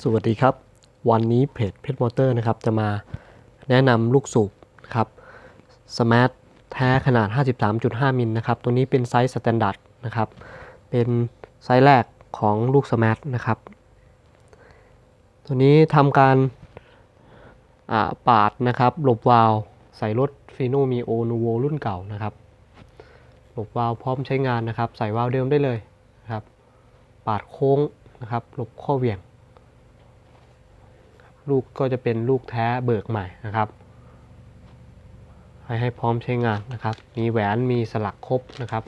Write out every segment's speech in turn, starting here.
สวัสดีครับวันนี้เพจเพชรมอเตอร์นะครับจะมาแนะนำลูกสูบนะครับสมาร์ทแท้ขนาด 53.5 มิลนะครับตัวนี้เป็นไซส์สแตนดาร์ดนะครับเป็นไซส์แรกของลูกสมาร์ทนะครับตัวนี้ทำการปาดนะครับหลบวาล์วใส่รถฟีโนมีโอนูโวรุ่นเก่านะครับหลบวาล์วพร้อมใช้งานนะครับใส่วาล์วเดิมได้เลยนะครับปาดโค้งนะครับหลบข้อเหวี่ยงลูกก็จะเป็นลูกแท้เบิกใหม่นะครับให้พร้อมใช้งานนะครับมีแหวนมีสลักครบนะครับ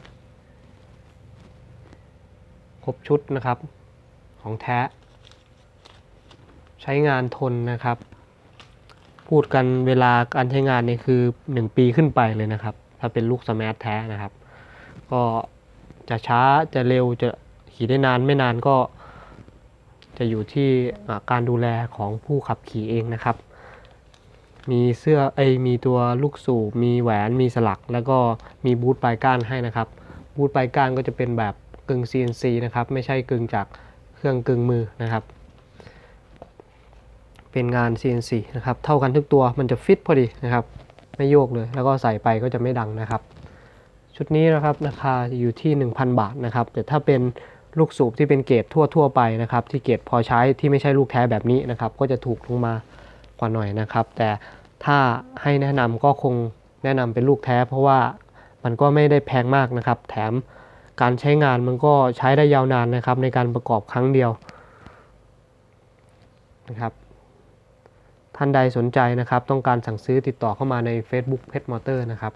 ครบชุดนะครับของแท้ใช้งานทนนะครับพูดกันเวลาการใช้งานนี่คือ1 ปีขึ้นไปเลยนะครับถ้าเป็นลูกสมาร์ทแท้นะครับก็จะช้าจะเร็วจะขี่ได้นานไม่นานก็จะอยู่ที่การดูแลของผู้ขับขี่เองนะครับมีมีตัวลูกสูบมีแหวนมีสลักแล้วก็มีบูทปลายก้านให้นะครับบูทปลายก้านก็จะเป็นแบบกึ่ง CNC นะครับไม่ใช่กึ่งจากเครื่องกึ่งมือนะครับเป็นงาน CNC นะครับเท่ากันทุกตัวมันจะฟิตพอดีนะครับไม่โยกเลยแล้วก็ใส่ไปก็จะไม่ดังนะครับชุดนี้นะครับราคาอยู่ที่ 1,000 บาทนะครับแต่ถ้าเป็นลูกสูบที่เป็นเกรดทั่วไปนะครับที่เกรดพอใช้ที่ไม่ใช่ลูกแท้แบบนี้นะครับก็จะถูกลงมากว่าหน่อยนะครับแต่ถ้าให้แนะนำก็คงแนะนำเป็นลูกแท้เพราะว่ามันก็ไม่ได้แพงมากนะครับแถมการใช้งานมันก็ใช้ได้ยาวนานนะครับในการประกอบครั้งเดียวนะครับท่านใดสนใจนะครับต้องการสั่งซื้อติดต่อเข้ามาใน Facebook เพชรมอเตอร์นะครับ